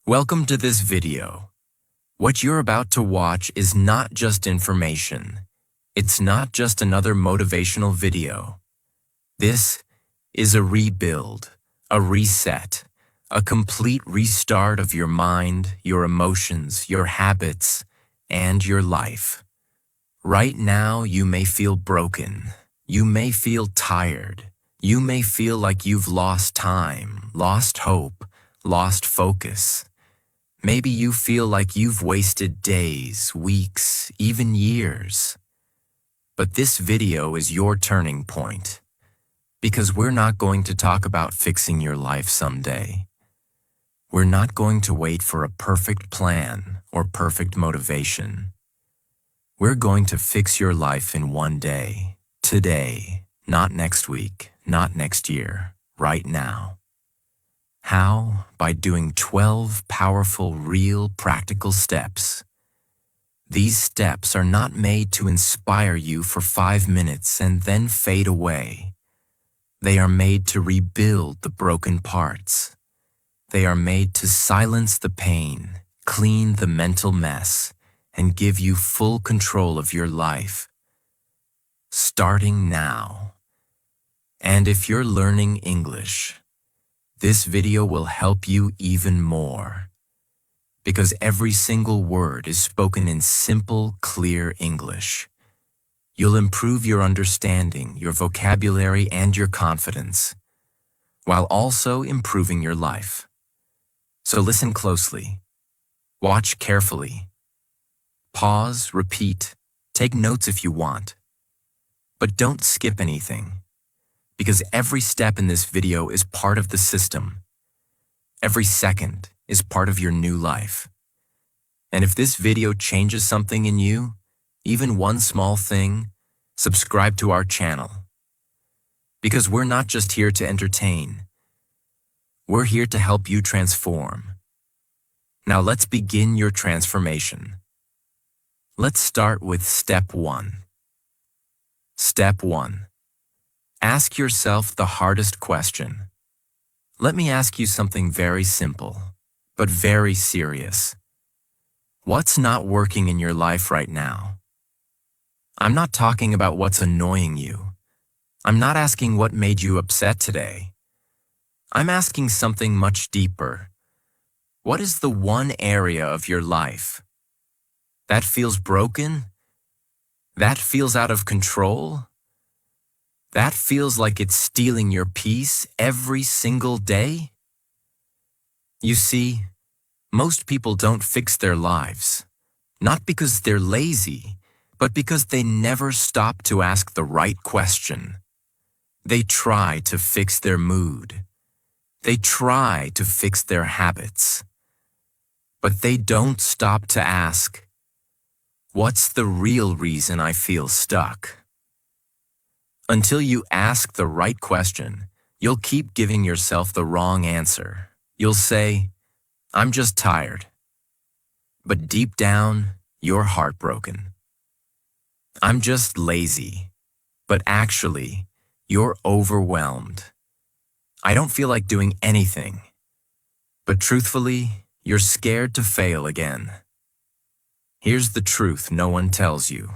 Welcome to this video. What you're about to watch is not just information. It's not just another motivational video. This is a rebuild, a reset, a complete restart of your mind, your emotions, your habits, and your life. Right now, you may feel broken. You may feel tired. You may feel like you've lost time, lost hope, lost focus. Maybe you feel like you've wasted days, weeks, even years. But this video is your turning point, because we're not going to talk about fixing your life someday. We're not going to wait for a perfect plan or perfect motivation. We're going to fix your life in one day, today, not next week, not next year, right now. How? By doing 12 powerful, real, practical steps. These steps are not made to inspire you for 5 minutes and then fade away. They are made to rebuild the broken parts. They are made to silence the pain, clean the mental mess, and give you full control of your life. Starting now. And if you're learning English, this video will help you even more, because every single word is spoken in simple, clear English. You'll improve your understanding, your vocabulary, and your confidence, while also improving your life. So listen closely. Watch carefully. Pause, repeat, take notes if you want. But don't skip anything, because every step in this video is part of the system. Every second is part of your new life. And if this video changes something in you, even one small thing, subscribe to our channel. Because we're not just here to entertain. We're here to help you transform. Now let's begin your transformation. Let's start with step 1. Step 1. Ask yourself the hardest question. Let me ask you something very simple, but very serious. What's not working in your life right now? I'm not talking about what's annoying you. I'm not asking what made you upset today. I'm asking something much deeper. What is the one area of your life that feels broken? That feels out of control? That feels like it's stealing your peace every single day? You see, most people don't fix their lives, not because they're lazy, but because they never stop to ask the right question. They try to fix their mood. They try to fix their habits. But they don't stop to ask, what's the real reason I feel stuck? Until you ask the right question, you'll keep giving yourself the wrong answer. You'll say, I'm just tired. But deep down, you're heartbroken. I'm just lazy. But actually, you're overwhelmed. I don't feel like doing anything. But truthfully, you're scared to fail again. Here's the truth no one tells you.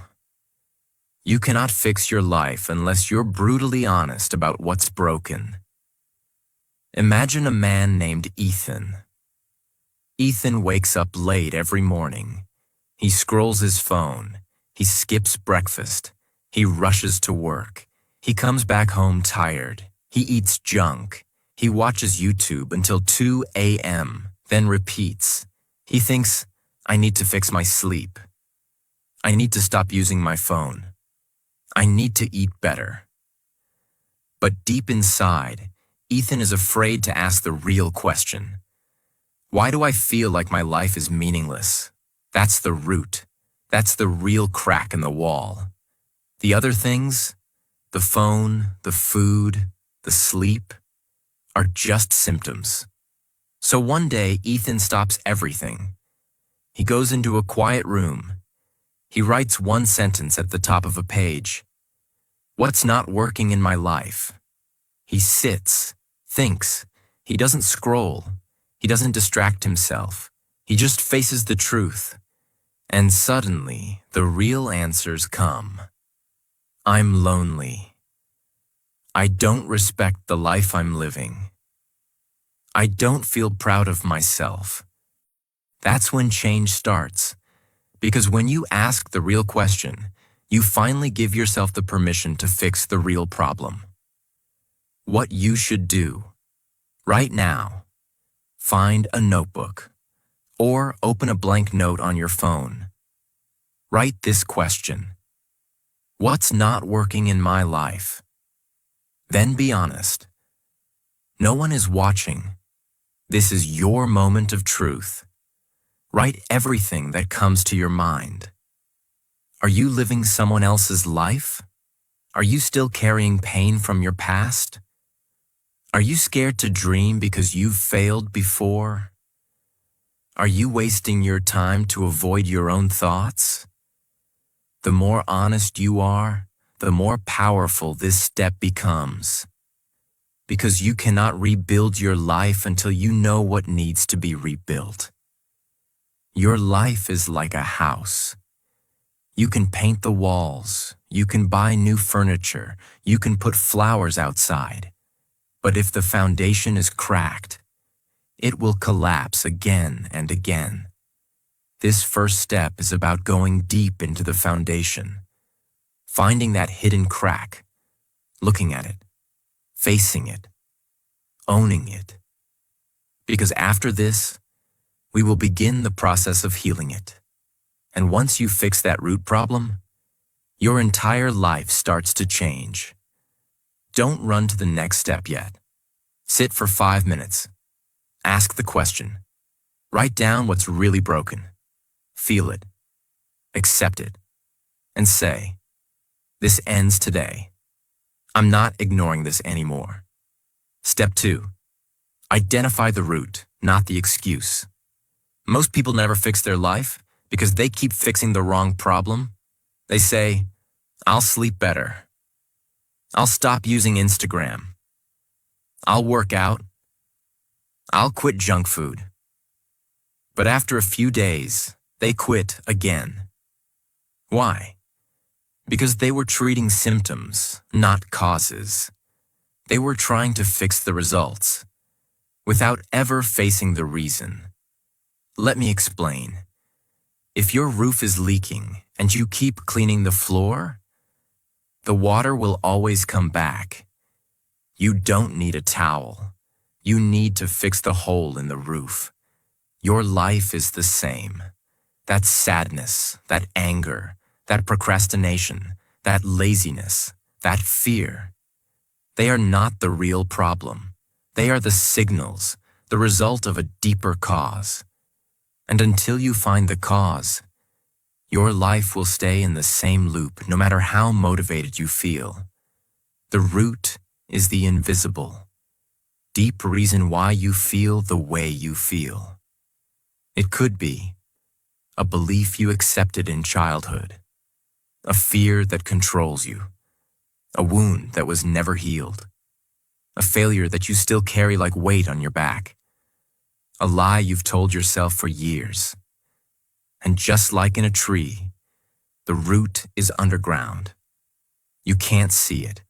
You cannot fix your life unless you're brutally honest about what's broken. Imagine a man named Ethan. Ethan wakes up late every morning. He scrolls his phone. He skips breakfast. He rushes to work. He comes back home tired. He eats junk. He watches YouTube until 2 a.m., then repeats. He thinks, I need to fix my sleep. I need to stop using my phone. I need to eat better. But deep inside, Ethan is afraid to ask the real question. Why do I feel like my life is meaningless? That's the root. That's the real crack in the wall. The other things, the phone, the food, the sleep, are just symptoms. So one day, Ethan stops everything. He goes into a quiet room. He writes one sentence at the top of a page. What's not working in my life? He sits, thinks. He doesn't scroll. He doesn't distract himself. He just faces the truth. And suddenly, the real answers come. I'm lonely. I don't respect the life I'm living. I don't feel proud of myself. That's when change starts. Because when you ask the real question, you finally give yourself the permission to fix the real problem. What you should do, right now, find a notebook or open a blank note on your phone. Write this question: what's not working in my life? Then be honest. No one is watching. This is your moment of truth. Write everything that comes to your mind. Are you living someone else's life? Are you still carrying pain from your past? Are you scared to dream because you've failed before? Are you wasting your time to avoid your own thoughts? The more honest you are, the more powerful this step becomes. Because you cannot rebuild your life until you know what needs to be rebuilt. Your life is like a house. You can paint the walls, you can buy new furniture, you can put flowers outside. But if the foundation is cracked, it will collapse again and again. This first step is about going deep into the foundation, finding that hidden crack, looking at it, facing it, owning it. Because after this, we will begin the process of healing it. And once you fix that root problem, your entire life starts to change. Don't run to the next step yet. Sit for 5 minutes. Ask the question. Write down what's really broken. Feel it. Accept it. And say, this ends today. I'm not ignoring this anymore. Step 2. Identify the root, not the excuse. Most people never fix their life because they keep fixing the wrong problem. They say, I'll sleep better. I'll stop using Instagram. I'll work out. I'll quit junk food. But after a few days, they quit again. Why? Because they were treating symptoms, not causes. They were trying to fix the results, without ever facing the reason. Let me explain. If your roof is leaking and you keep cleaning the floor, the water will always come back. You don't need a towel. You need to fix the hole in the roof. Your life is the same. That sadness, that anger, that procrastination, that laziness, that fear, they are not the real problem. They are the signals, the result of a deeper cause. And until you find the cause, your life will stay in the same loop no matter how motivated you feel. The root is the invisible, deep reason why you feel the way you feel. It could be a belief you accepted in childhood, a fear that controls you, a wound that was never healed, a failure that you still carry like weight on your back, a lie you've told yourself for years. And just like in a tree, the root is underground. You can't see it,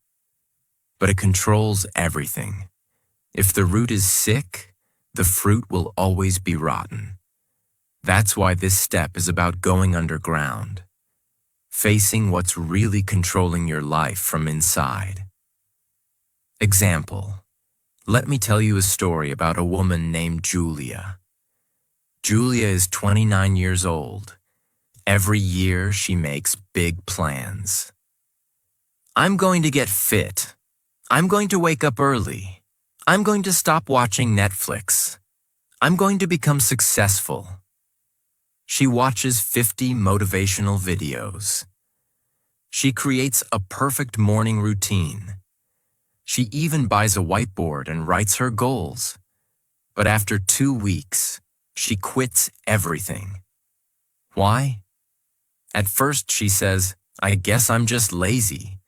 but it controls everything. If the root is sick, the fruit will always be rotten. That's why this step is about going underground, facing what's really controlling your life from inside. Example. Let me tell you a story about a woman named Julia. Julia is 29 years old. Every year she makes big plans. I'm going to get fit. I'm going to wake up early. I'm going to stop watching Netflix. I'm going to become successful. She watches 50 motivational videos. She creates a perfect morning routine. She even buys a whiteboard and writes her goals. But after 2 weeks, she quits everything. Why? At first she says, I guess I'm just lazy.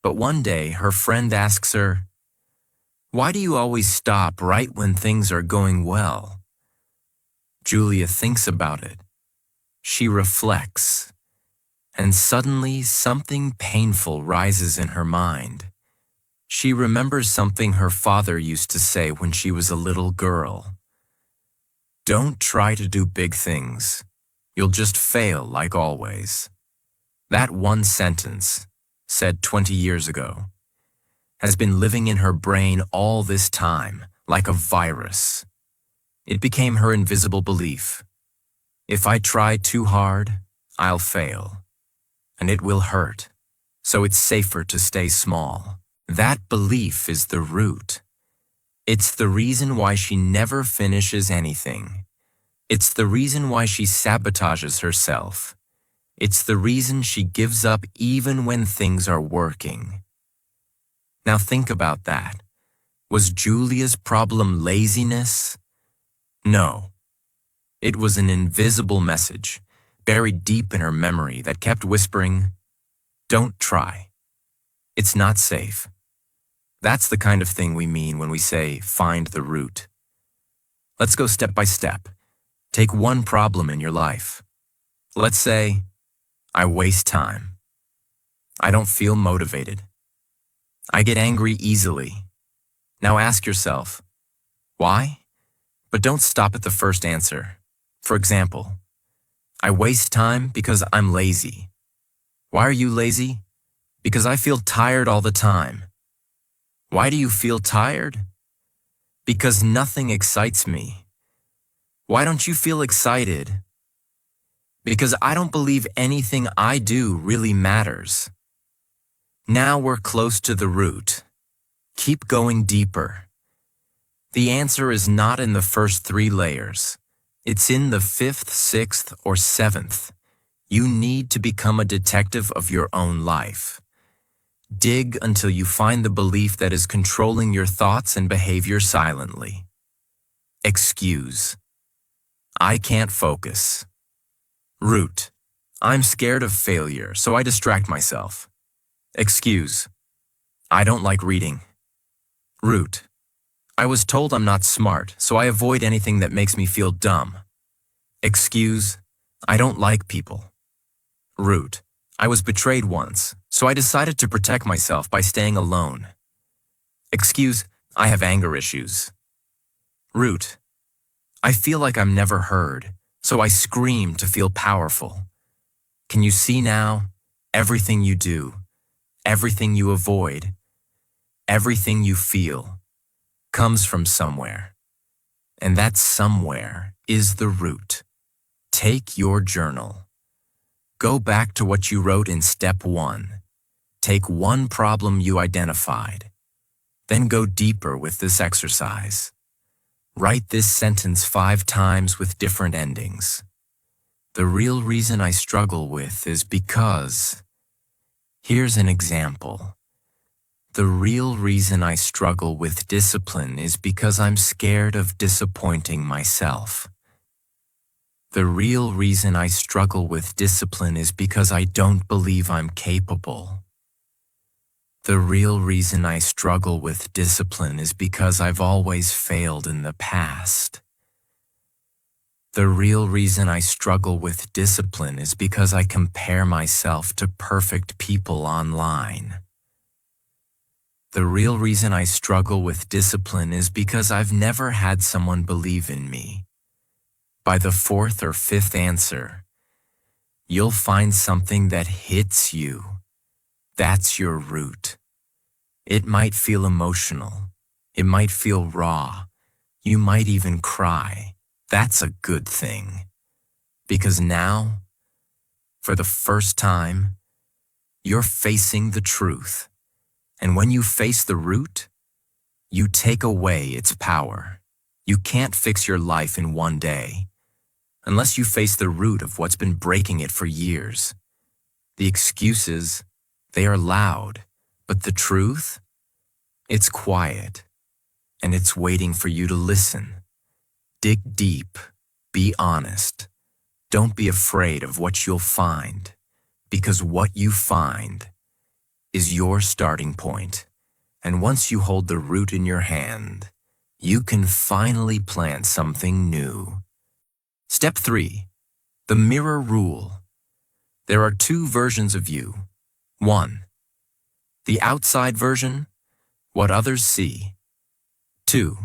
But one day her friend asks her, why do you always stop right when things are going well? Julia thinks about it. She reflects. And suddenly something painful rises in her mind. She remembers something her father used to say when she was a little girl. Don't try to do big things. You'll just fail like always. That one sentence, said 20 years ago, has been living in her brain all this time, like a virus. It became her invisible belief. If I try too hard, I'll fail. And it will hurt. So it's safer to stay small. That belief is the root. It's the reason why she never finishes anything. It's the reason why she sabotages herself. It's the reason she gives up even when things are working. Now think about that. Was Julia's problem laziness? No. It was an invisible message, buried deep in her memory that kept whispering, "Don't try. It's not safe." That's the kind of thing we mean when we say, find the root. Let's go step by step. Take one problem in your life. Let's say, I waste time. I don't feel motivated. I get angry easily. Now ask yourself, why? But don't stop at the first answer. For example, I waste time because I'm lazy. Why are you lazy? Because I feel tired all the time. Why do you feel tired? Because nothing excites me. Why don't you feel excited? Because I don't believe anything I do really matters. Now we're close to the root. Keep going deeper. The answer is not in the first 3 layers. It's in the 5th, 6th, or 7th. You need to become a detective of your own life. Dig until you find the belief that is controlling your thoughts and behavior silently. Excuse. I can't focus. Root. I'm scared of failure, so I distract myself. Excuse. I don't like reading. Root. I was told I'm not smart, so I avoid anything that makes me feel dumb. Excuse. I don't like people. Root. I was betrayed once, so I decided to protect myself by staying alone. Excuse. I have anger issues. Root. I feel like I'm never heard, so I scream to feel powerful. Can you see now? Everything you do, everything you avoid, everything you feel comes from somewhere. And that somewhere is the root. Take your journal. Go back to what you wrote in step 1. Take one problem you identified. Then go deeper with this exercise. Write this sentence 5 times with different endings. The real reason I struggle with is because. Here's an example. The real reason I struggle with discipline is because I'm scared of disappointing myself. The real reason I struggle with discipline is because I don't believe I'm capable. The real reason I struggle with discipline is because I've always failed in the past. The real reason I struggle with discipline is because I compare myself to perfect people online. The real reason I struggle with discipline is because I've never had someone believe in me. By the 4th or 5th answer, you'll find something that hits you. That's your root. It might feel emotional. It might feel raw. You might even cry. That's a good thing. Because now, for the first time, you're facing the truth. And when you face the root, you take away its power. You can't fix your life in one day, unless you face the root of what's been breaking it for years. The excuses, they are loud, but the truth, it's quiet, and it's waiting for you to listen. Dig deep, be honest. Don't be afraid of what you'll find, because what you find is your starting point. And once you hold the root in your hand, you can finally plant something new. Step 3. The mirror rule. There are two versions of you. 1. The outside version, what others see. 2.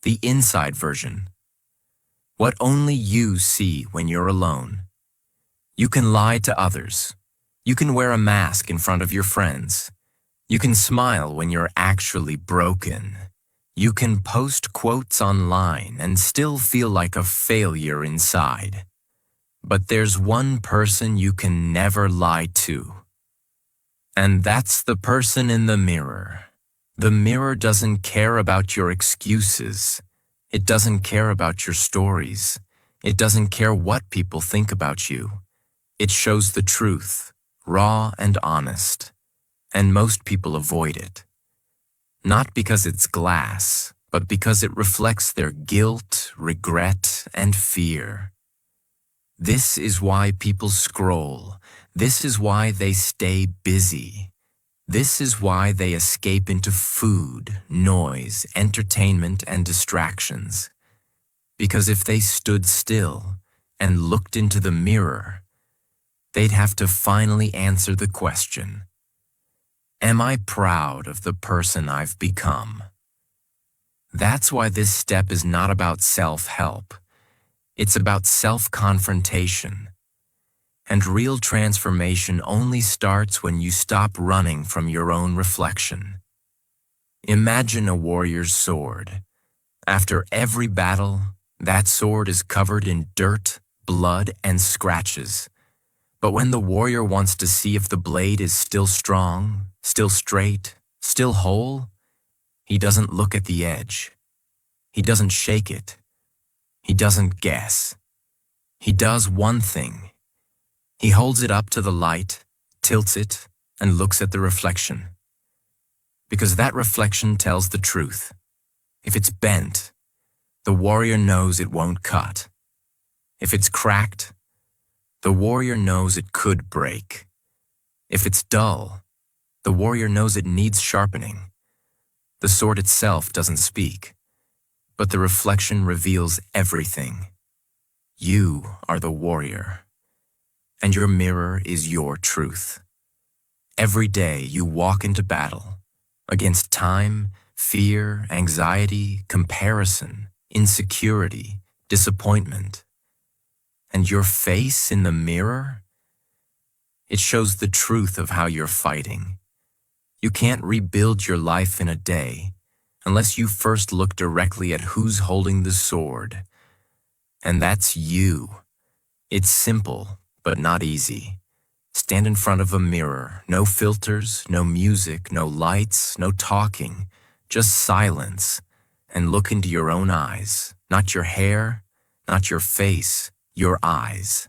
The inside version, what only you see when you're alone. You can lie to others. You can wear a mask in front of your friends. You can smile when you're actually broken. You can post quotes online and still feel like a failure inside. But there's one person you can never lie to. And that's the person in the mirror. The mirror doesn't care about your excuses. It doesn't care about your stories. It doesn't care what people think about you. It shows the truth, raw and honest. And most people avoid it. Not because it's glass, but because it reflects their guilt, regret, and fear. This is why people scroll. This is why they stay busy. This is why they escape into food, noise, entertainment, and distractions. Because if they stood still and looked into the mirror, they'd have to finally answer the question, am I proud of the person I've become? That's why this step is not about self-help. It's about self-confrontation. And real transformation only starts when you stop running from your own reflection. Imagine a warrior's sword. After every battle, that sword is covered in dirt, blood, and scratches. But when the warrior wants to see if the blade is still strong, still straight, still whole, he doesn't look at the edge. He doesn't shake it. He doesn't guess. He does one thing. He holds it up to the light, tilts it, and looks at the reflection. Because that reflection tells the truth. If it's bent, the warrior knows it won't cut. If it's cracked, the warrior knows it could break. If it's dull, the warrior knows it needs sharpening. The sword itself doesn't speak, but the reflection reveals everything. You are the warrior, and your mirror is your truth. Every day you walk into battle against time, fear, anxiety, comparison, insecurity, disappointment. And your face in the mirror, it shows the truth of how you're fighting. You can't rebuild your life in a day unless you first look directly at who's holding the sword. And that's you. It's simple, but not easy. Stand in front of a mirror, no filters, no music, no lights, no talking, just silence, and look into your own eyes, not your hair, not your face, your eyes.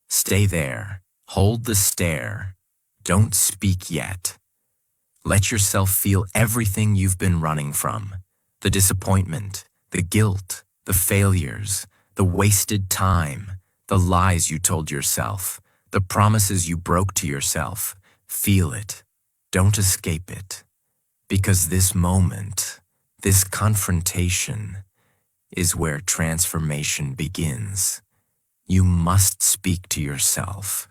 Stay there. Hold the stare. Don't speak yet. Let yourself feel everything you've been running from. The disappointment, the guilt, the failures, the wasted time, the lies you told yourself, the promises you broke to yourself. Feel it. Don't escape it. Because this moment, this confrontation, is where transformation begins. You must speak to yourself,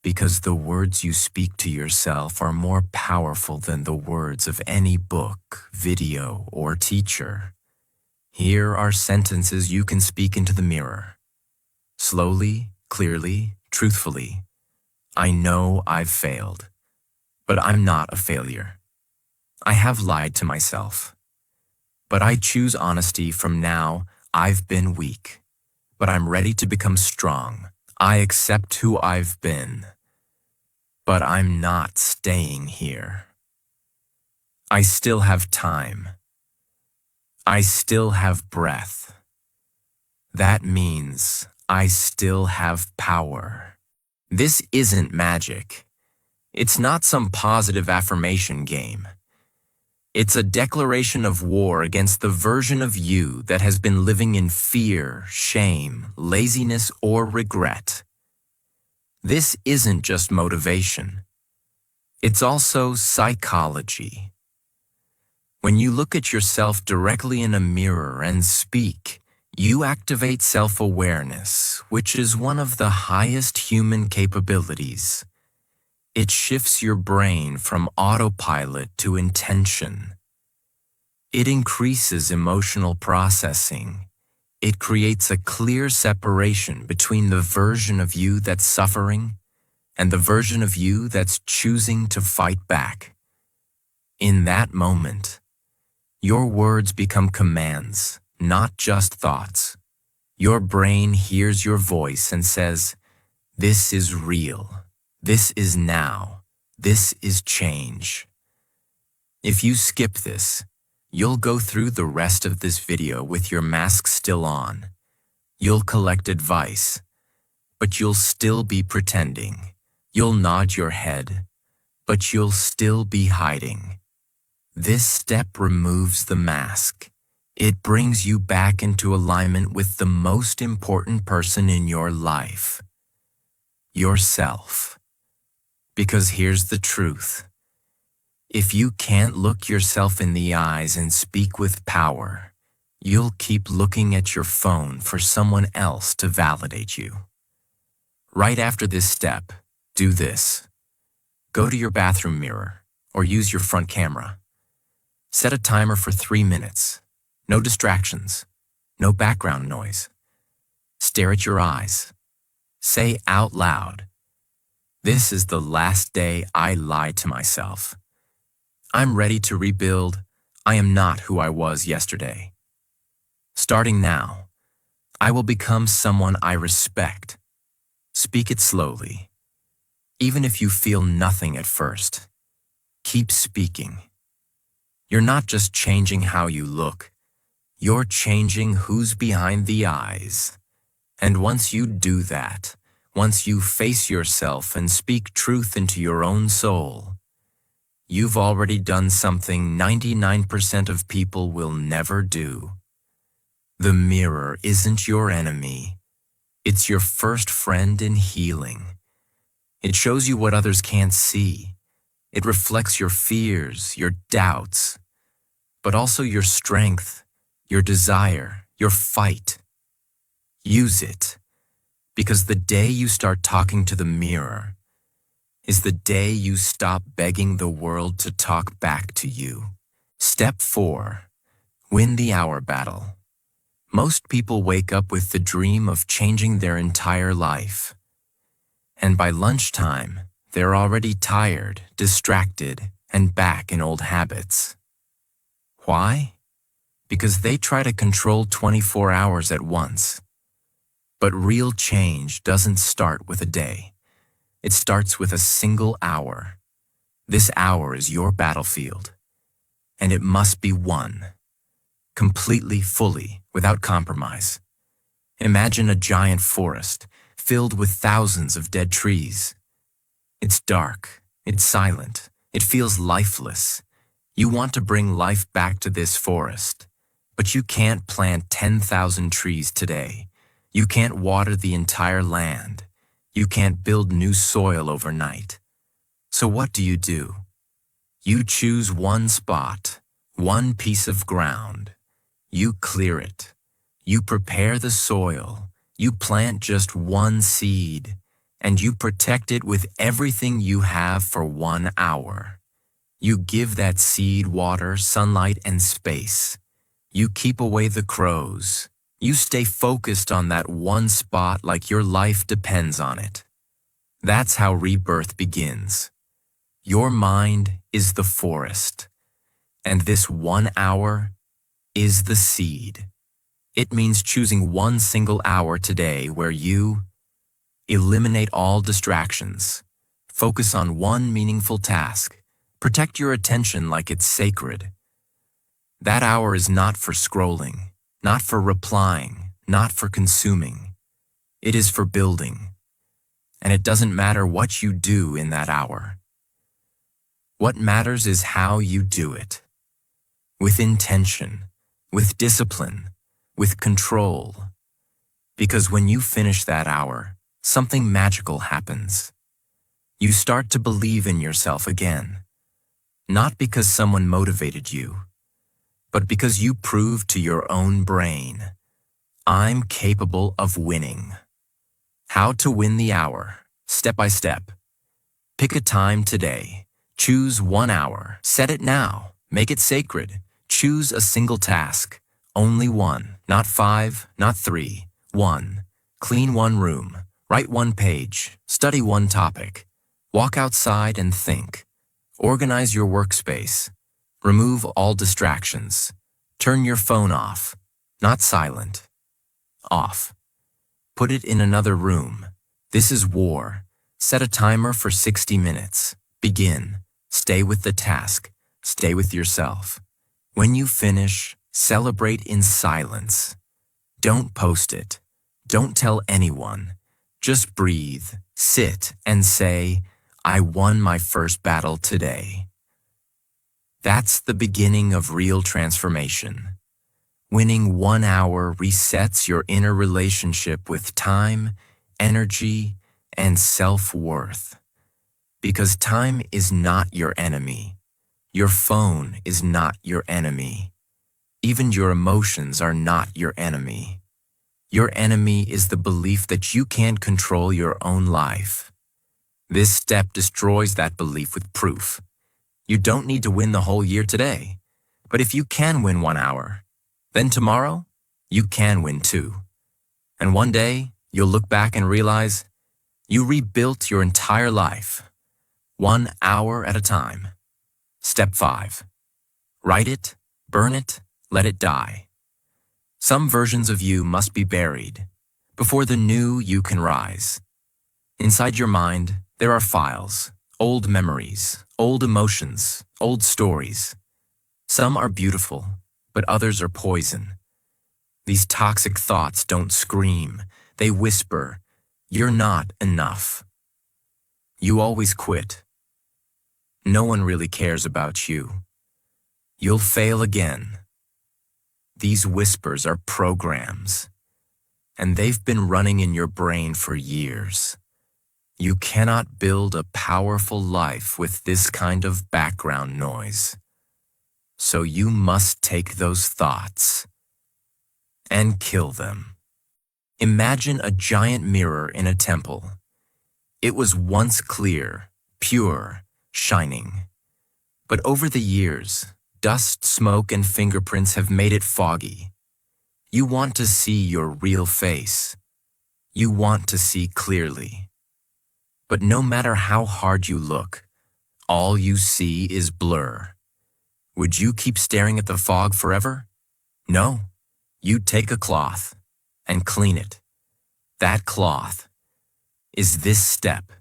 because the words you speak to yourself are more powerful than the words of any book, video, or teacher. Here are sentences you can speak into the mirror. Slowly, clearly, truthfully. I know I've failed, but I'm not a failure. I have lied to myself, but I choose honesty from now. I've been weak, but I'm ready to become strong. I accept who I've been, but I'm not staying here. I still have time. I still have breath. That means I still have power. This isn't magic. It's not some positive affirmation game. It's a declaration of war against the version of you that has been living in fear, shame, laziness, or regret. This isn't just motivation. It's also psychology. When you look at yourself directly in a mirror and speak, You activate self-awareness, which is one of the highest human capabilities. It shifts your brain from autopilot to intention. It increases emotional processing. It creates a clear separation between the version of you that's suffering and the version of you that's choosing to fight back. In that moment, your words become commands, not just thoughts. Your brain hears your voice and says, "This is real. This is now. This is change." If you skip this, you'll go through the rest of this video with your mask still on. You'll collect advice, but you'll still be pretending. You'll nod your head, but you'll still be hiding. This step removes the mask. It brings you back into alignment with the most important person in your life, yourself. Because here's the truth. If you can't look yourself in the eyes and speak with power, you'll keep looking at your phone for someone else to validate you. Right after this step, do this. Go to your bathroom mirror or use your front camera. Set a timer for 3 minutes. No distractions. No background noise. Stare at your eyes. Say out loud, "This is the last day I lied to myself. I'm ready to rebuild. I am not who I was yesterday. Starting now, I will become someone I respect." Speak it slowly. Even if you feel nothing at first, keep speaking. You're not just changing how you look, you're changing who's behind the eyes. And once you do that, once you face yourself and speak truth into your own soul, you've already done something 99% of people will never do. The mirror isn't your enemy. It's your first friend in healing. It shows you what others can't see. It reflects your fears, your doubts, but also your strength, your desire, your fight. Use it, because the day you start talking to the mirror is the day you stop begging the world to talk back to you. Step 4. Win the hour battle. Most people wake up with the dream of changing their entire life. And by lunchtime, they're already tired, distracted, and back in old habits. Why? Because they try to control 24 hours at once. But real change doesn't start with a day. It starts with a single hour. This hour is your battlefield. And it must be won. Completely, fully, without compromise. Imagine a giant forest filled with thousands of dead trees. It's dark, it's silent, it feels lifeless. You want to bring life back to this forest, but you can't plant 10,000 trees today. You can't water the entire land. You can't build new soil overnight. So what do? You choose one spot, one piece of ground. You clear it. You prepare the soil. You plant just one seed, and you protect it with everything you have for 1 hour. You give that seed water, sunlight, and space. You keep away the crows. You stay focused on that one spot like your life depends on it. That's how rebirth begins. Your mind is the forest, and this 1 hour is the seed. It means choosing one single hour today where you eliminate all distractions, focus on one meaningful task, protect your attention like it's sacred. That hour is not for scrolling, not for replying, not for consuming. It is for building. And it doesn't matter what you do in that hour. What matters is how you do it. With intention, with discipline, with control. Because when you finish that hour, something magical happens. You start to believe in yourself again. Not because someone motivated you, but because you proved to your own brain, I'm capable of winning. How to win the hour, step by step. Pick a time today. Choose 1 hour. Set it now. Make it sacred. Choose a single task. Only one. Not 5, not 3. 1. Clean 1 room. Write 1 page. Study 1 topic. Walk outside and think. Organize your workspace. Remove all distractions. Turn your phone off. Not silent. Off. Put it in another room. This is war. Set a timer for 60 minutes. Begin. Stay with the task. Stay with yourself. When you finish, celebrate in silence. Don't post it. Don't tell anyone. Just breathe, sit, and say, I won my first battle today. That's the beginning of real transformation. Winning 1 hour resets your inner relationship with time, energy, and self-worth. Because time is not your enemy. Your phone is not your enemy. Even your emotions are not your enemy. Your enemy is the belief that you can't control your own life. This step destroys that belief with proof. You don't need to win the whole year today. But if you can win 1 hour, then tomorrow, you can win 2. And one day, you'll look back and realize you rebuilt your entire life, 1 hour at a time. Step 5. Write it, burn it, let it die. Some versions of you must be buried before the new you can rise. Inside your mind, there are files, old memories, old emotions, old stories. Some are beautiful, but others are poison. These toxic thoughts don't scream, they whisper, you're not enough. You always quit. No one really cares about you. You'll fail again. These whispers are programs, and they've been running in your brain for years. You cannot build a powerful life with this kind of background noise. So you must take those thoughts and kill them. Imagine a giant mirror in a temple. It was once clear, pure, shining. But over the years, dust, smoke, and fingerprints have made it foggy. You want to see your real face. You want to see clearly. But no matter how hard you look, all you see is blur. Would you keep staring at the fog forever? No. You'd take a cloth and clean it. That cloth is this step.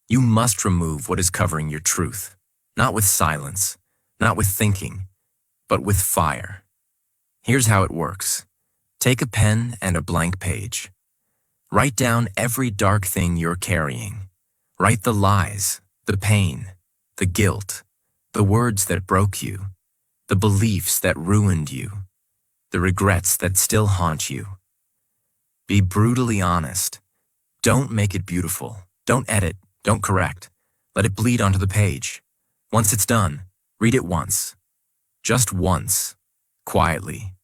You must remove what is covering your truth, not with silence, not with thinking, but with fire. Here's how it works. Take a pen and a blank page. Write down every dark thing you're carrying. Write the lies, the pain, the guilt, the words that broke you, the beliefs that ruined you, the regrets that still haunt you. Be brutally honest. Don't make it beautiful. Don't edit. Don't correct. Let it bleed onto the page. Once it's done, read it once. Just once. Quietly.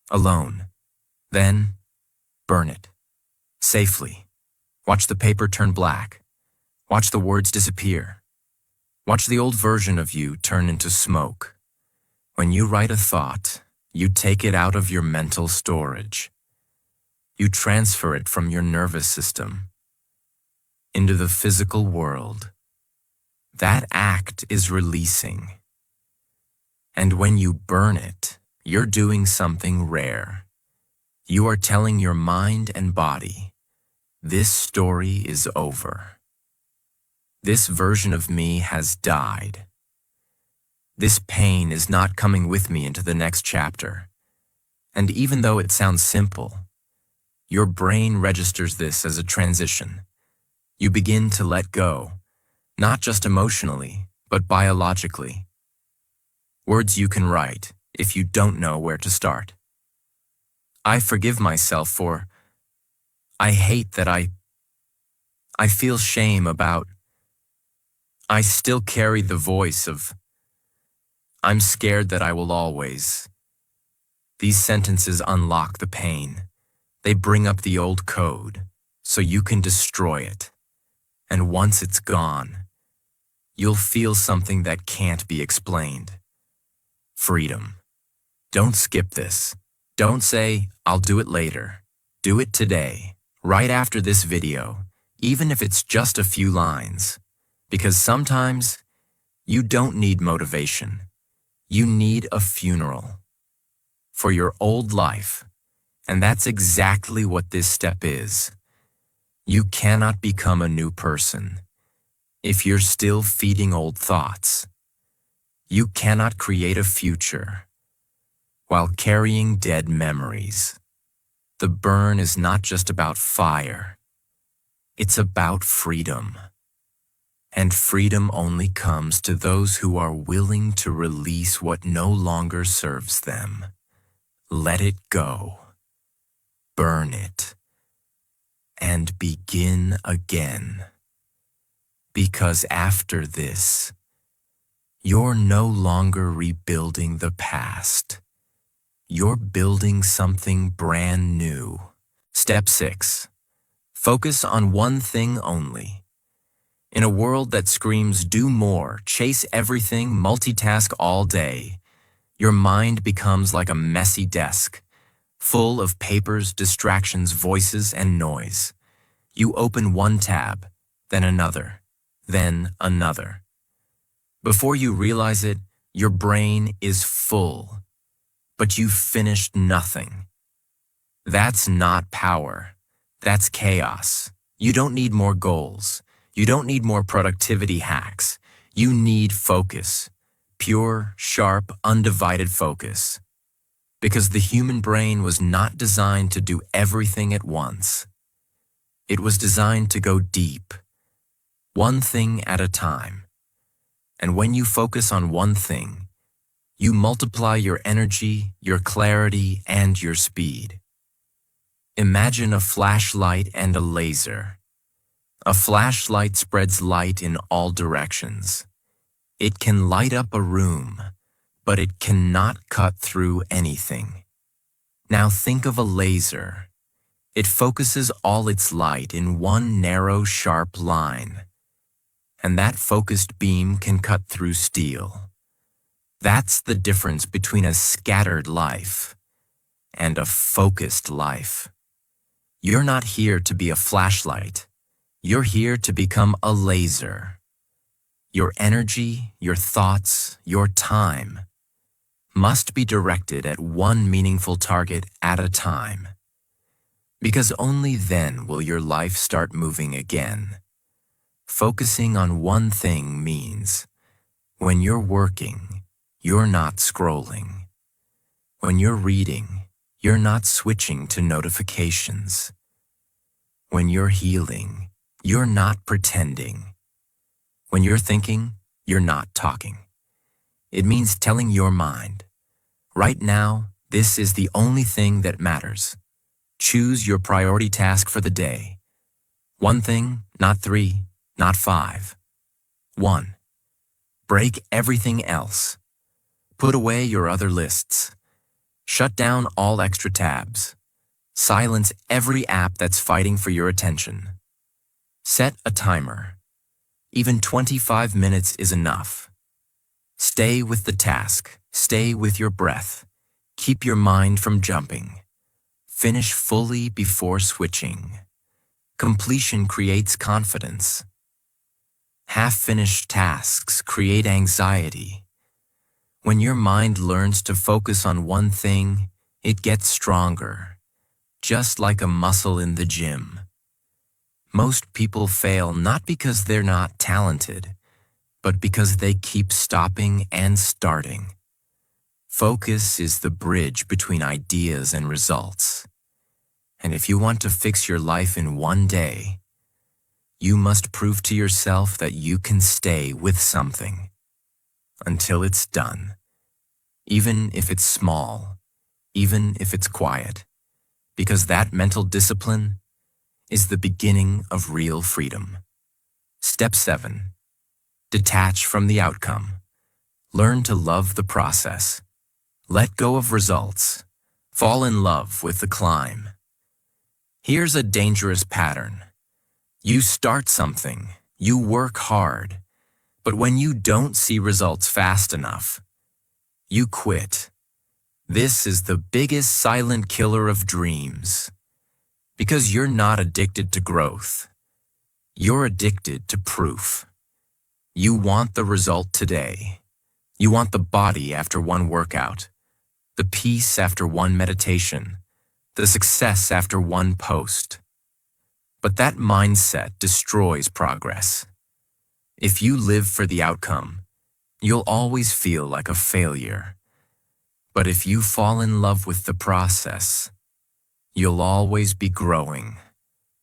Alone. Then, burn it. Safely. Watch the paper turn black. Watch the words disappear. Watch the old version of you turn into smoke. When you write a thought, you take it out of your mental storage. You transfer it from your nervous system into the physical world. That act is releasing. And when you burn it, you're doing something rare. You are telling your mind and body, this story is over. This version of me has died. This pain is not coming with me into the next chapter. And even though it sounds simple, your brain registers this as a transition. You begin to let go, not just emotionally, but biologically. Words you can write if you don't know where to start. I forgive myself for, I hate that I feel shame about, I still carry the voice of, I'm scared that I will always. These sentences unlock the pain. They bring up the old code so you can destroy it. And once it's gone, you'll feel something that can't be explained. Freedom. Don't skip this. Don't say, "I'll do it later." Do it today, right after this video, even if it's just a few lines. Because sometimes you don't need motivation. You need a funeral for your old life. And that's exactly what this step is. You cannot become a new person if you're still feeding old thoughts. You cannot create a future while carrying dead memories. The burn is not just about fire. It's about freedom. And freedom only comes to those who are willing to release what no longer serves them. Let it go. Burn it. And begin again. Because after this, you're no longer rebuilding the past. You're building something brand new. Step 6. Focus on one thing only. In a world that screams, "Do more, chase everything, multitask all day," your mind becomes like a messy desk, full of papers, distractions, voices, and noise. You open one tab, then another, then another. Before you realize it, your brain is full, but you've finished nothing. That's not power. That's chaos. You don't need more goals. You don't need more productivity hacks. You need focus. Pure, sharp, undivided focus. Because the human brain was not designed to do everything at once. It was designed to go deep, one thing at a time. And when you focus on one thing, you multiply your energy, your clarity, and your speed. Imagine a flashlight and a laser. A flashlight spreads light in all directions. It can light up a room, but it cannot cut through anything. Now think of a laser. It focuses all its light in one narrow, sharp line. And that focused beam can cut through steel. That's the difference between a scattered life and a focused life. You're not here to be a flashlight. You're here to become a laser. Your energy, your thoughts, your time must be directed at one meaningful target at a time. Because only then will your life start moving again. Focusing on one thing means when you're working, you're not scrolling. When you're reading, you're not switching to notifications. When you're healing, you're not pretending. When you're thinking, you're not talking. It means telling your mind, right now, this is the only thing that matters. Choose your priority task for the day. One thing, not 3, not 5. 1. Break everything else. Put away your other lists. Shut down all extra tabs. Silence every app that's fighting for your attention. Set a timer. Even 25 minutes is enough. Stay with the task. Stay with your breath. Keep your mind from jumping. Finish fully before switching. Completion creates confidence. Half-finished tasks create anxiety. When your mind learns to focus on one thing, it gets stronger, just like a muscle in the gym. Most people fail not because they're not talented, but because they keep stopping and starting. Focus is the bridge between ideas and results. And if you want to fix your life in one day, you must prove to yourself that you can stay with something until it's done, even if it's small, even if it's quiet, because that mental discipline is the beginning of real freedom. Step 7. Detach from the outcome. Learn to love the process. Let go of results. Fall in love with the climb. Here's a dangerous pattern. You start something, you work hard, but when you don't see results fast enough, you quit. This is the biggest silent killer of dreams. Because you're not addicted to growth. You're addicted to proof. You want the result today. You want the body after one workout, the peace after one meditation, the success after one post. But that mindset destroys progress. If you live for the outcome, you'll always feel like a failure. But if you fall in love with the process, you'll always be growing.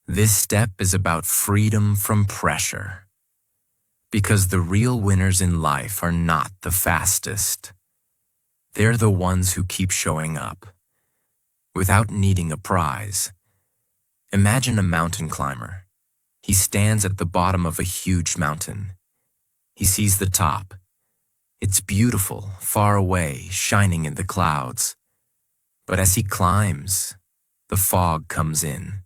This step is about freedom from pressure. Because the real winners in life are not the fastest. They're the ones who keep showing up, without needing a prize. Imagine a mountain climber. He stands at the bottom of a huge mountain. He sees the top. It's beautiful, far away, shining in the clouds. But as he climbs, the fog comes in.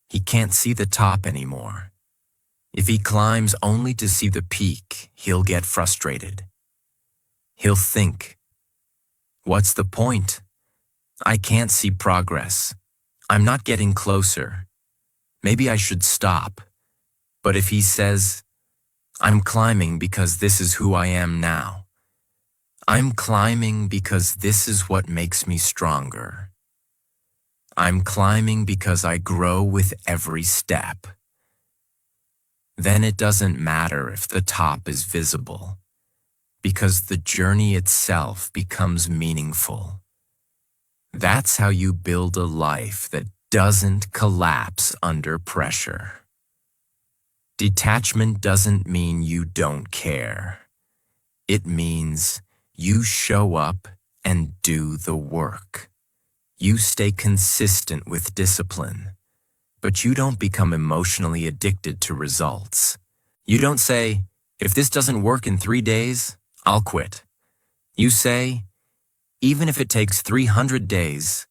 He can't see the top anymore. If he climbs only to see the peak, he'll get frustrated. He'll think, "What's the point? I can't see progress. I'm not getting closer. Maybe I should stop." But if he says, "I'm climbing because this is who I am now. I'm climbing because this is what makes me stronger. I'm climbing because I grow with every step," then it doesn't matter if the top is visible, because the journey itself becomes meaningful. That's how you build a life that doesn't collapse under pressure. Detachment doesn't mean you don't care. It means you show up and do the work. You stay consistent with discipline, but you don't become emotionally addicted to results. You don't say, "If this doesn't work in 3 days, I'll quit." You say, "Even if it takes 300 days,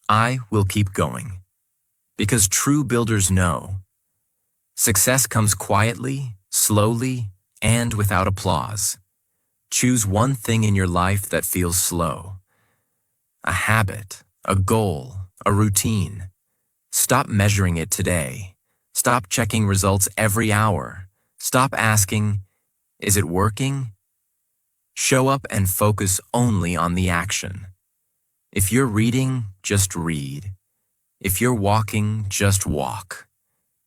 I will keep going." Because true builders know success comes quietly, slowly, and without applause. Choose one thing in your life that feels slow. A habit, a goal, a routine. Stop measuring it today. Stop checking results every hour. Stop asking, "Is it working?" Show up and focus only on the action. If you're reading, just read. If you're walking, just walk.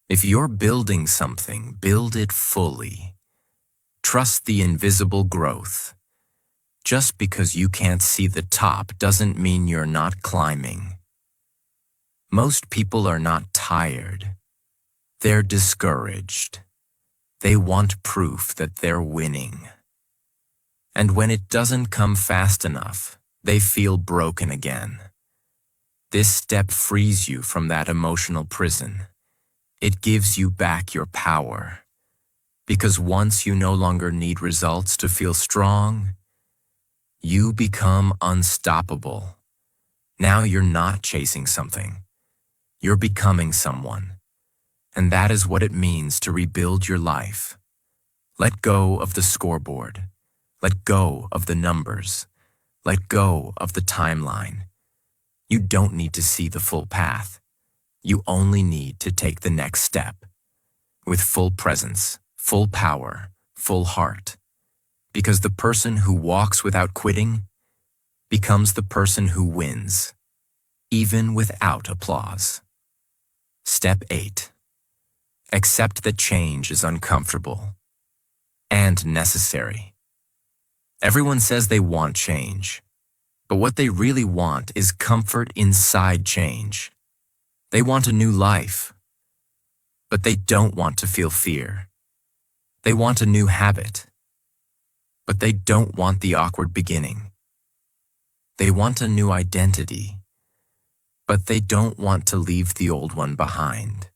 If you're building something, build it fully. Trust the invisible growth. Just because you can't see the top doesn't mean you're not climbing. Most people are not tired. They're discouraged. They want proof that they're winning. And when it doesn't come fast enough, they feel broken again. This step frees you from that emotional prison. It gives you back your power. Because once you no longer need results to feel strong, you become unstoppable. Now you're not chasing something. You're becoming someone. And that is what it means to rebuild your life. Let go of the scoreboard. Let go of the numbers. Let go of the timeline. You don't need to see the full path. You only need to take the next step. With full presence, full power, full heart. Because the person who walks without quitting becomes the person who wins, even without applause. Step 8. Accept that change is uncomfortable and necessary. Everyone says they want change, but what they really want is comfort inside change. They want a new life, but they don't want to feel fear. They want a new habit, but they don't want the awkward beginning. They want a new identity, but they don't want to leave the old one behind.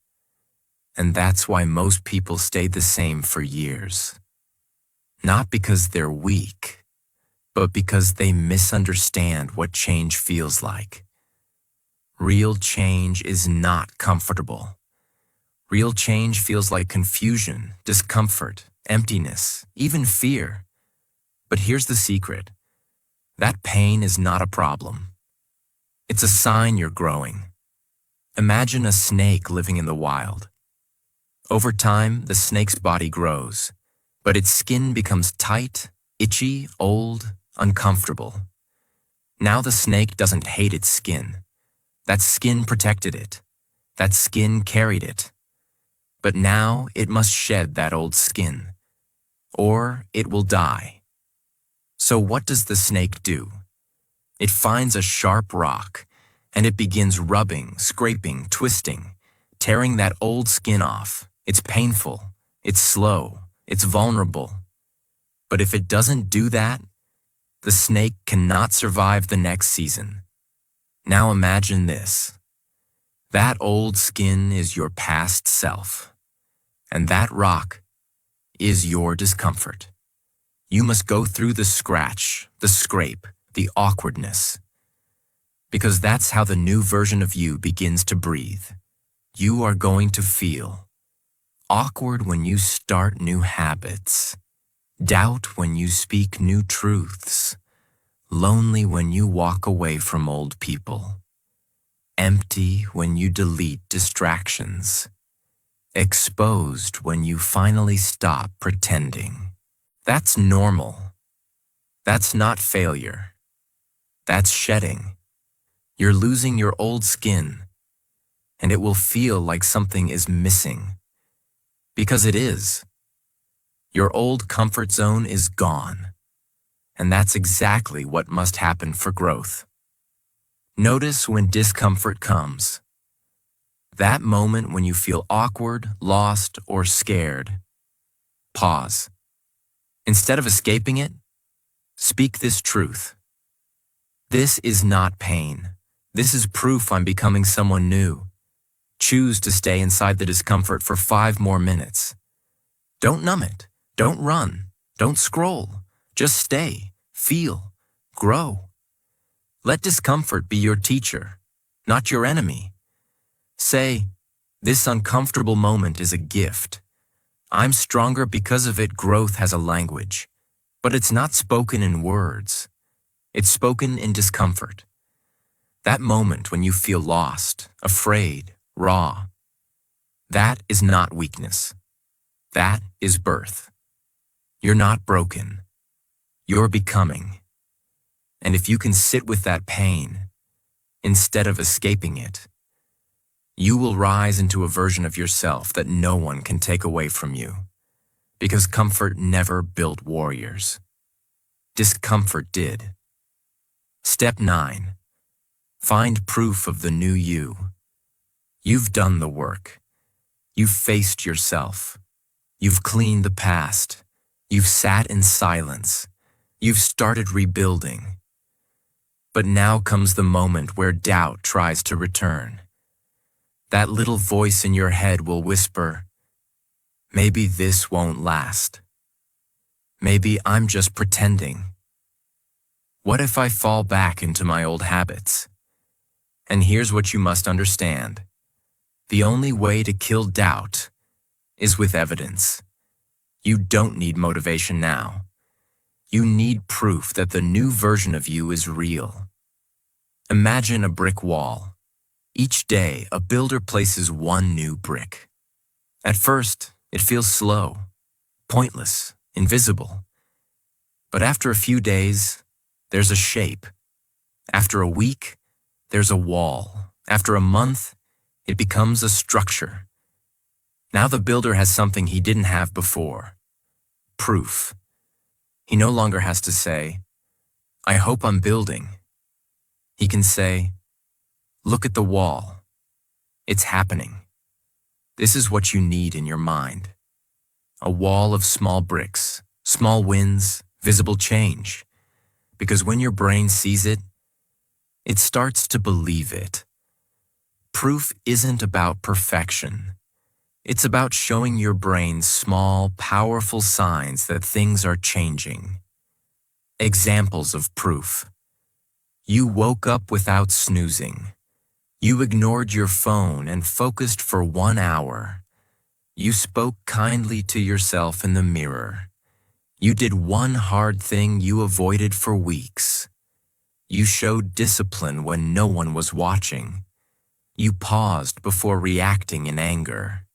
And that's why most people stay the same for years. Not because they're weak, but because they misunderstand what change feels like. Real change is not comfortable. Real change feels like confusion, discomfort, emptiness, even fear. But here's the secret. That pain is not a problem. It's a sign you're growing. Imagine a snake living in the wild. Over time, the snake's body grows, but its skin becomes tight, itchy, old, uncomfortable. Now the snake doesn't hate its skin. That skin protected it. That skin carried it. But now it must shed that old skin, or it will die. So what does the snake do? It finds a sharp rock, and it begins rubbing, scraping, twisting, tearing that old skin off. It's painful, it's slow, it's vulnerable. But if it doesn't do that, the snake cannot survive the next season. Now imagine this. That old skin is your past self, and that rock is your discomfort. You must go through the scratch, the scrape, the awkwardness, because that's how the new version of you begins to breathe. You are going to feel awkward when you start new habits, doubt when you speak new truths, lonely when you walk away from old people, empty when you delete distractions, exposed when you finally stop pretending. That's normal. That's not failure. That's shedding. You're losing your old skin, and it will feel like something is missing. Because it is. Your old comfort zone is gone, and that's exactly what must happen for growth. Notice when discomfort comes. That moment when you feel awkward, lost, or scared. Pause. Instead of escaping it, speak this truth. This is not pain. This is proof I'm becoming someone new. Choose to stay inside the discomfort for 5 more minutes. Don't numb it. Don't run. Don't scroll. Just stay, feel, grow. Let discomfort be your teacher, not your enemy. Say, this uncomfortable moment is a gift. I'm stronger because of it. Growth has a language, but it's not spoken in words. It's spoken in discomfort. That moment when you feel lost, afraid, raw, that is not weakness. That is birth. You're not broken. You're becoming. And if you can sit with that pain, instead of escaping it, you will rise into a version of yourself that no one can take away from you, because comfort never built warriors. Discomfort did. Step 9. Find proof of the new you. You've done the work. You've faced yourself. You've cleaned the past. You've sat in silence. You've started rebuilding. But now comes the moment where doubt tries to return. That little voice in your head will whisper, maybe this won't last. Maybe I'm just pretending. What if I fall back into my old habits? And here's what you must understand. The only way to kill doubt is with evidence. You don't need motivation now. You need proof that the new version of you is real. Imagine a brick wall. Each day, a builder places one new brick. At first, it feels slow, pointless, invisible. But after a few days, there's a shape. After a week, there's a wall. After a month, it becomes a structure. Now the builder has something he didn't have before. Proof. He no longer has to say, I hope I'm building. He can say, look at the wall. It's happening. This is what you need in your mind. A wall of small bricks, small wins, visible change. Because when your brain sees it, it starts to believe it. Proof isn't about perfection. It's about showing your brain small, powerful signs that things are changing. Examples of proof. You woke up without snoozing. You ignored your phone and focused for 1 hour. You spoke kindly to yourself in the mirror. You did one hard thing you avoided for weeks. You showed discipline when no one was watching. You paused before reacting in anger.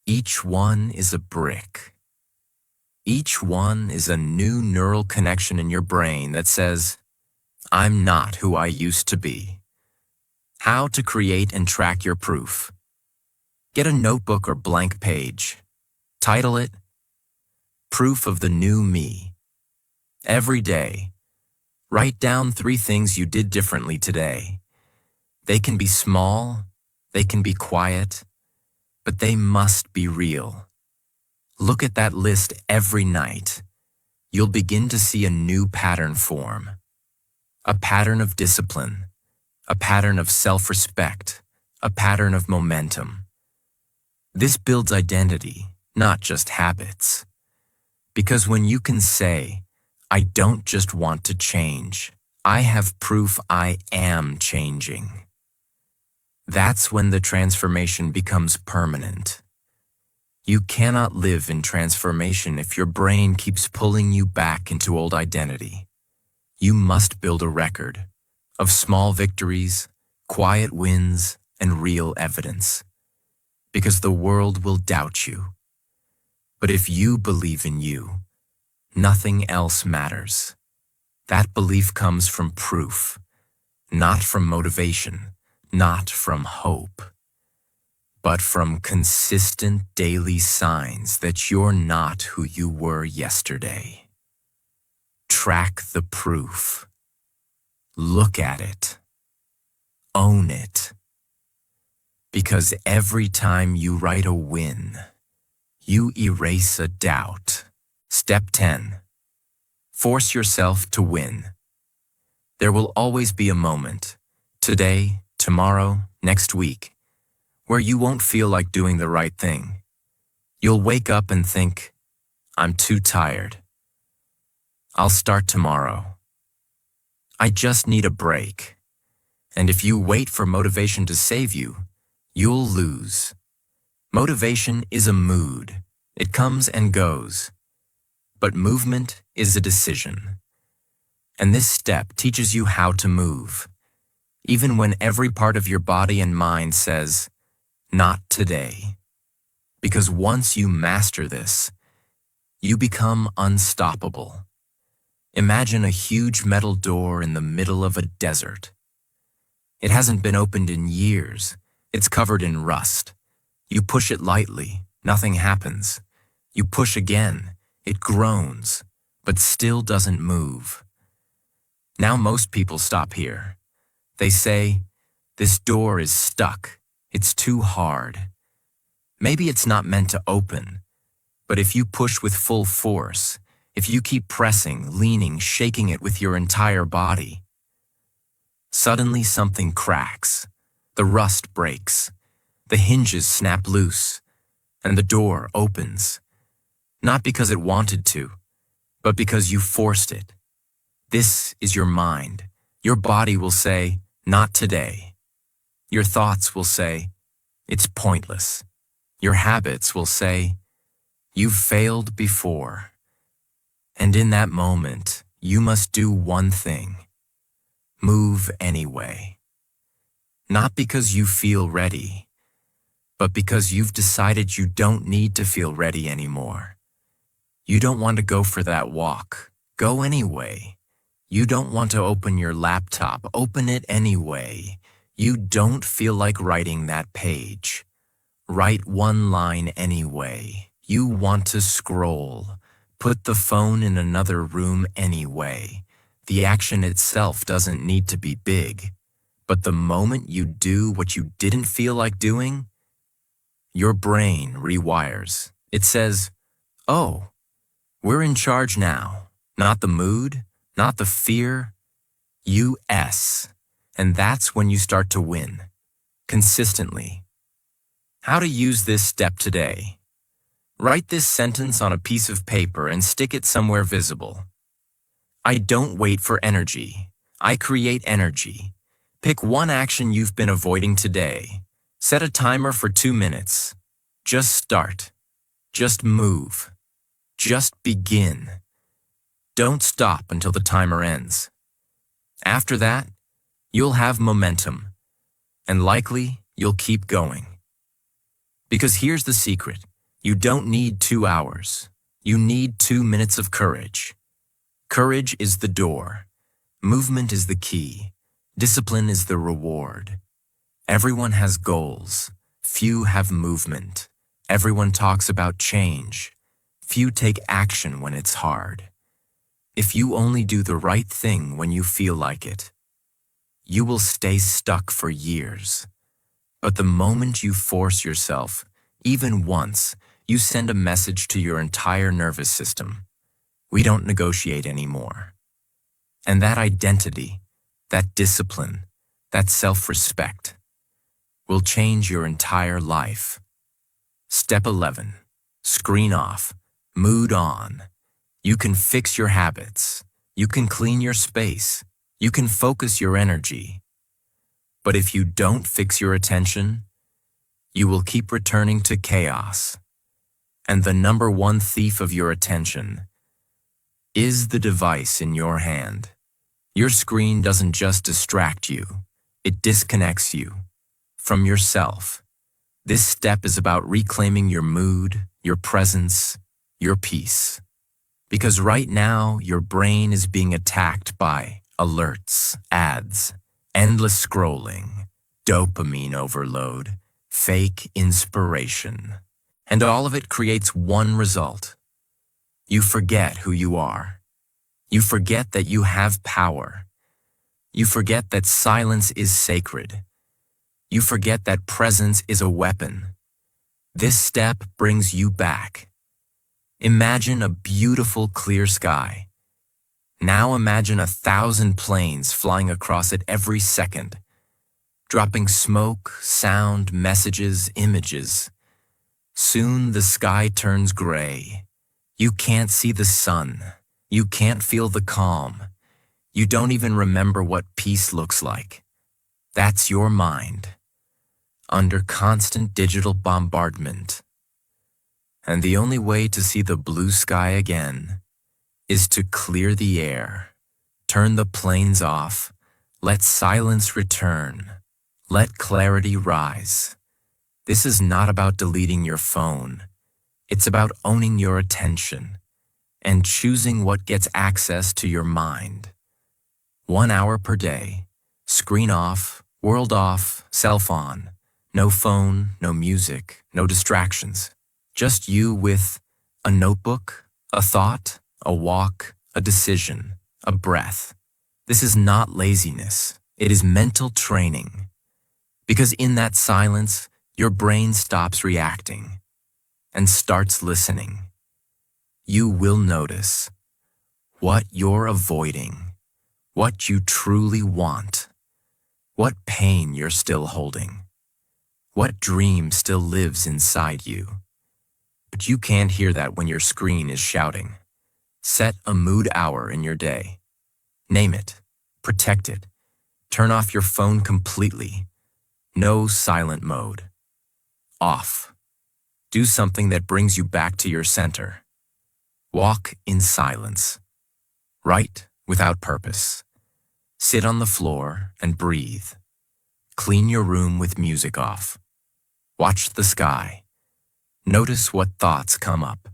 Each one is a brick. Each one is a new neural connection in your brain that says, I'm not who I used to be. How to create and track your proof. Get a notebook or blank page. Title it, Proof of the New Me. Every day, write down 3 things you did differently today. They can be small, they can be quiet, but they must be real. Look at that list every night. You'll begin to see a new pattern form. A pattern of discipline, a pattern of self-respect, a pattern of momentum. This builds identity, not just habits. Because when you can say, I don't just want to change, I have proof I am changing. That's when the transformation becomes permanent. You cannot live in transformation if your brain keeps pulling you back into old identity. You must build a record of small victories, quiet wins, and real evidence. Because the world will doubt you. But if you believe in you, nothing else matters. That belief comes from proof, not from motivation, not from hope, but from consistent daily signs that you're not who you were yesterday. Track the proof. Look at it. Own it. Because every time you write a win, you erase a doubt. Step 10. Force yourself to win. There will always be a moment, today, tomorrow, next week, where you won't feel like doing the right thing. You'll wake up and think, I'm too tired. I'll start tomorrow. I just need a break. And if you wait for motivation to save you, you'll lose. Motivation is a mood. It comes and goes. But movement is a decision. And this step teaches you how to move, even when every part of your body and mind says, not today. Because once you master this, you become unstoppable. Imagine a huge metal door in the middle of a desert. It hasn't been opened in years. It's covered in rust. You push it lightly, nothing happens. You push again, it groans, but still doesn't move. Now most people stop here. They say, this door is stuck. It's too hard. Maybe it's not meant to open, but if you push with full force, if you keep pressing, leaning, shaking it with your entire body, suddenly something cracks, the rust breaks, the hinges snap loose, and the door opens. Not because it wanted to, but because you forced it. This is your mind. Your body will say, not today. Your thoughts will say, it's pointless. Your habits will say, you've failed before. And in that moment, you must do one thing. Move anyway. Not because you feel ready, but because you've decided you don't need to feel ready anymore. You don't want to go for that walk. Go anyway. You don't want to open your laptop. Open it anyway. You don't feel like writing that page. Write one line anyway. You want to scroll. Put the phone in another room anyway. The action itself doesn't need to be big. But the moment you do what you didn't feel like doing, your brain rewires. It says, oh, we're in charge now. Not the mood, not the fear, US. And that's when you start to win. Consistently. How to use this step today. Write this sentence on a piece of paper and stick it somewhere visible. I don't wait for energy. I create energy. Pick one action you've been avoiding today. Set a timer for 2 minutes. Just start. Just move. Just begin. Don't stop until the timer ends. After that, you'll have momentum, and likely you'll keep going. Because here's the secret. You don't need 2 hours. You need 2 minutes of courage. Courage is the door. Movement is the key. Discipline is the reward. Everyone has goals. Few have movement. Everyone talks about change. Few take action when it's hard. If you only do the right thing when you feel like it, you will stay stuck for years. But the moment you force yourself, even once, you send a message to your entire nervous system. We don't negotiate anymore. And that identity, that discipline, that self-respect will change your entire life. Step 11. Screen off. Mood on. You can fix your habits. You can clean your space. You can focus your energy. But if you don't fix your attention, you will keep returning to chaos. And the number one thief of your attention is the device in your hand. Your screen doesn't just distract you, it disconnects you from yourself. This step is about reclaiming your mood, your presence, your peace. Because right now, your brain is being attacked by alerts, ads, endless scrolling, dopamine overload, fake inspiration. And all of it creates one result. You forget who you are. You forget that you have power. You forget that silence is sacred. You forget that presence is a weapon. This step brings you back. Imagine a beautiful, clear sky. Now imagine 1,000 planes flying across it every second, dropping smoke, sound, messages, images. Soon the sky turns gray. You can't see the sun. You can't feel the calm. You don't even remember what peace looks like. That's your mind, under constant digital bombardment. And the only way to see the blue sky again is to clear the air, turn the planes off, let silence return, let clarity rise. This is not about deleting your phone. It's about owning your attention and choosing what gets access to your mind. 1 hour per day, screen off, world off, self on, no phone, no music, no distractions. Just you with a notebook, a thought, a walk, a decision, a breath. This is not laziness. It is mental training. Because in that silence, your brain stops reacting and starts listening. You will notice what you're avoiding, what you truly want, what pain you're still holding, what dream still lives inside you. But you can't hear that when your screen is shouting. Set a mood hour in your day. Name it. Protect it. Turn off your phone completely. No silent mode. Off. Do something that brings you back to your center. Walk in silence. Write without purpose. Sit on the floor and breathe. Clean your room with music off. Watch the sky. Notice what thoughts come up.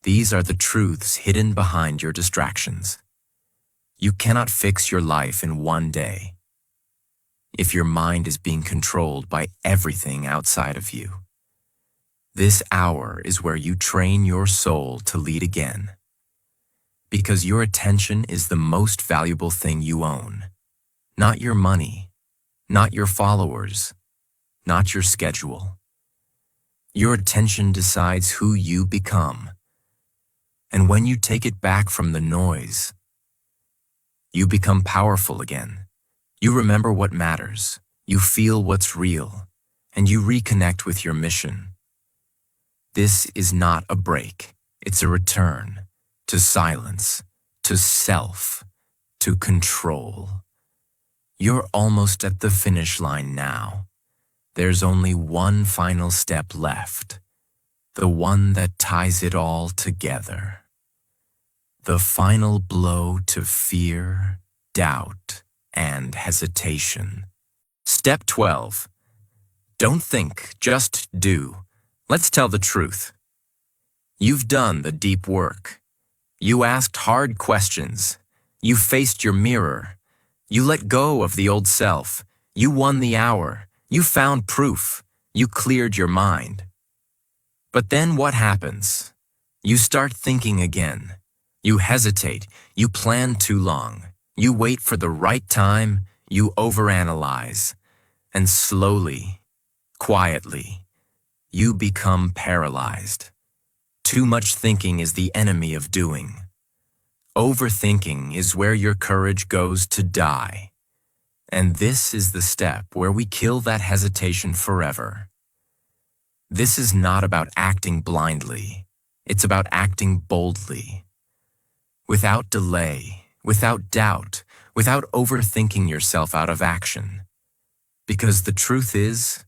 These are the truths hidden behind your distractions. You cannot fix your life in one day if your mind is being controlled by everything outside of you. This hour is where you train your soul to lead again. Because your attention is the most valuable thing you own. Not your money, not your followers, not your schedule. Your attention decides who you become. And when you take it back from the noise, you become powerful again. You remember what matters, you feel what's real, and you reconnect with your mission. This is not a break, it's a return to silence, to self, to control. You're almost at the finish line now. There's only one final step left, the one that ties it all together. The final blow to fear, doubt, and hesitation. Step 12. Don't think, just do. Let's tell the truth. You've done the deep work. You asked hard questions. You faced your mirror. You let go of the old self. You won the hour. You found proof. You cleared your mind. But then what happens? You start thinking again. You hesitate. You plan too long. You wait for the right time. You overanalyze. And slowly, quietly, you become paralyzed. Too much thinking is the enemy of doing. Overthinking is where your courage goes to die. And this is the step where we kill that hesitation forever. This is not about acting blindly. It's about acting boldly. Without delay, without doubt, without overthinking yourself out of action. Because the truth is,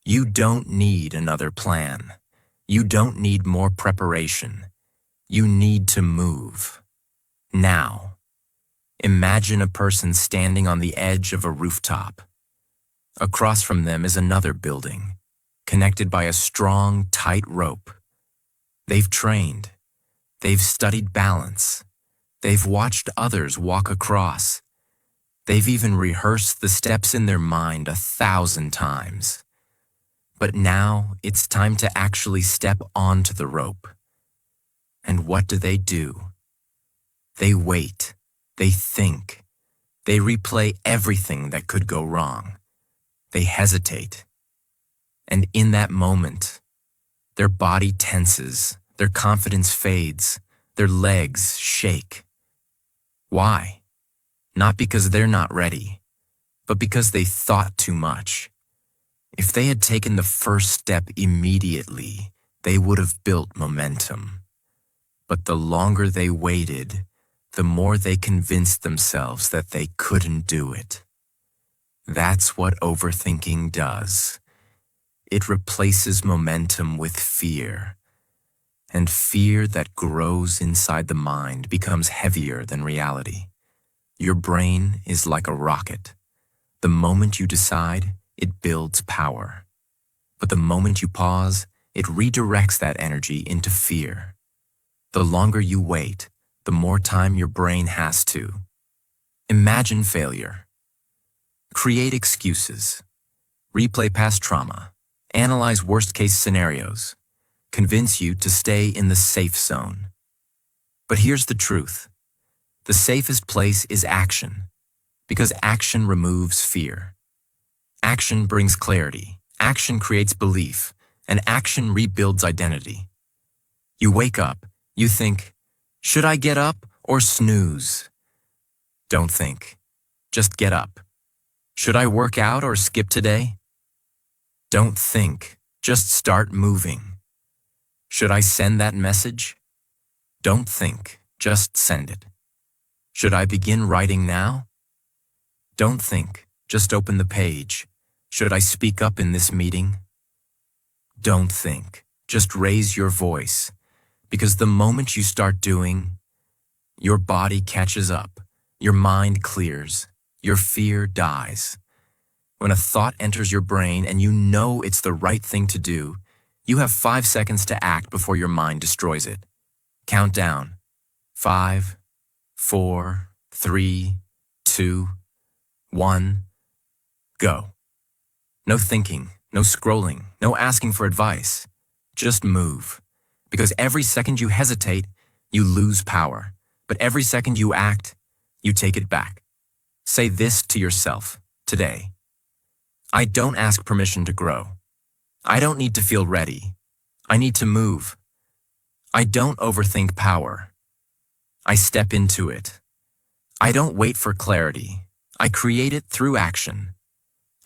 you don't need another plan. You don't need more preparation. You need to move. Now, imagine a person standing on the edge of a rooftop. Across from them is another building, connected by a strong, tight rope. They've trained. They've studied balance. They've watched others walk across. They've even rehearsed the steps in their mind 1,000 times. But now it's time to actually step onto the rope. And what do? They wait. They think. They replay everything that could go wrong. They hesitate. And in that moment, their body tenses, their confidence fades, their legs shake. Why? Not because they're not ready, but because they thought too much. If they had taken the first step immediately, they would have built momentum. But the longer they waited, the more they convinced themselves that they couldn't do it. That's what overthinking does. It replaces momentum with fear. And fear that grows inside the mind becomes heavier than reality. Your brain is like a rocket. The moment you decide, it builds power. But the moment you pause, it redirects that energy into fear. The longer you wait, the more time your brain has to. Imagine failure. Create excuses. Replay past trauma. Analyze worst-case scenarios. Convince you to stay in the safe zone. But here's the truth. The safest place is action, because action removes fear. Action brings clarity. Action creates belief, and action rebuilds identity. You wake up, you think, should I get up or snooze? Don't think. Just get up. Should I work out or skip today? Don't think. Just start moving. Should I send that message? Don't think. Just send it. Should I begin writing now? Don't think. Just open the page. Should I speak up in this meeting? Don't think. Just raise your voice. Because the moment you start doing, your body catches up, your mind clears, your fear dies. When a thought enters your brain and you know it's the right thing to do, you have 5 seconds to act before your mind destroys it. Count down. 5, 4, 3, 2, 1, go. No thinking, no scrolling, no asking for advice. Just move. Because every second you hesitate, you lose power. But every second you act, you take it back. Say this to yourself today. I don't ask permission to grow. I don't need to feel ready. I need to move. I don't overthink power. I step into it. I don't wait for clarity. I create it through action.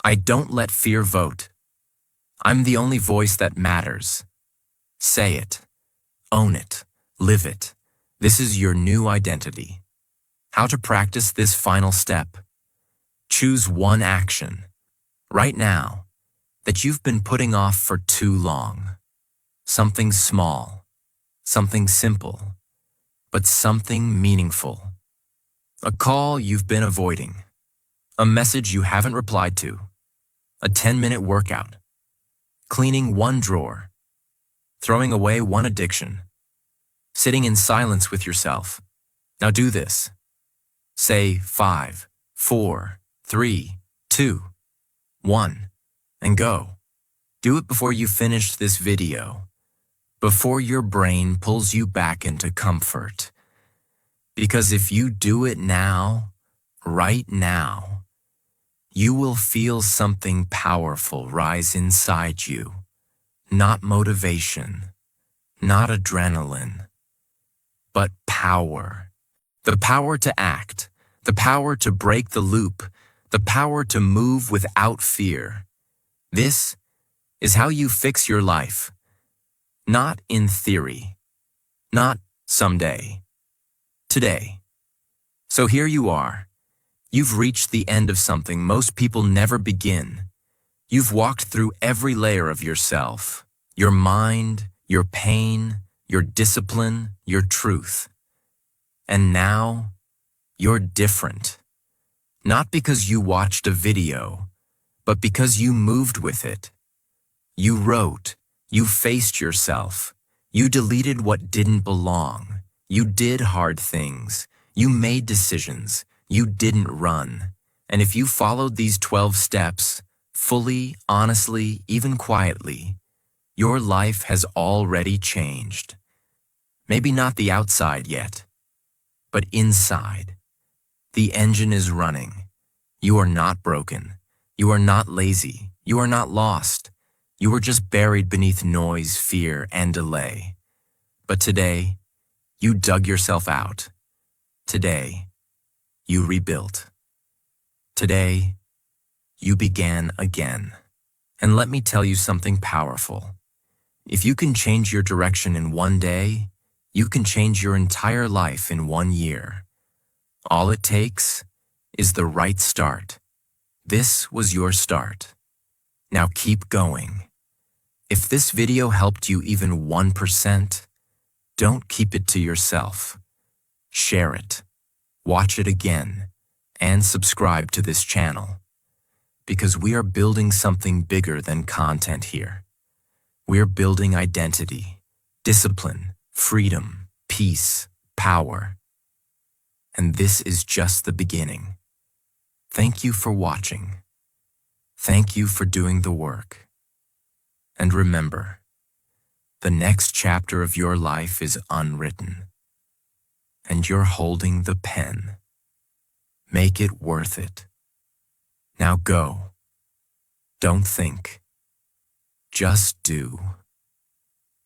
I don't let fear vote. I'm the only voice that matters. Say it. Own it. Live it. This is your new identity. How to practice this final step. Choose one action, right now, that you've been putting off for too long. Something small, something simple, but something meaningful. A call you've been avoiding, a message you haven't replied to, a 10-minute workout, cleaning one drawer, throwing away one addiction, sitting in silence with yourself. Now do this. Say 5, 4, 3, 2, 1, and go. Do it before you finish this video, before your brain pulls you back into comfort. Because if you do it now, right now, you will feel something powerful rise inside you. Not motivation, not adrenaline, but power. The power to act, the power to break the loop, the power to move without fear. This is how you fix your life. Not in theory, not someday, today. So here you are. You've reached the end of something most people never begin. You've walked through every layer of yourself, your mind, your pain, your discipline, your truth. And now, you're different. Not because you watched a video, but because you moved with it. You wrote, you faced yourself, you deleted what didn't belong, you did hard things, you made decisions, you didn't run. And if you followed these 12 steps, fully, honestly, even quietly, your life has already changed. Maybe not the outside yet, but inside. The engine is running. You are not broken. You are not lazy. You are not lost. You were just buried beneath noise, fear, and delay. But today, you dug yourself out. Today, you rebuilt. Today, you began again. And let me tell you something powerful. If you can change your direction in one day, you can change your entire life in 1 year. All it takes is the right start. This was your start. Now keep going. If this video helped you even 1%, don't keep it to yourself. Share it, watch it again, and subscribe to this channel. Because we are building something bigger than content here. We're building identity, discipline, freedom, peace, power. And this is just the beginning. Thank you for watching. Thank you for doing the work. And remember, the next chapter of your life is unwritten, and you're holding the pen. Make it worth it. Now go. Don't think. Just do.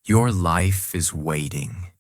Your life is waiting.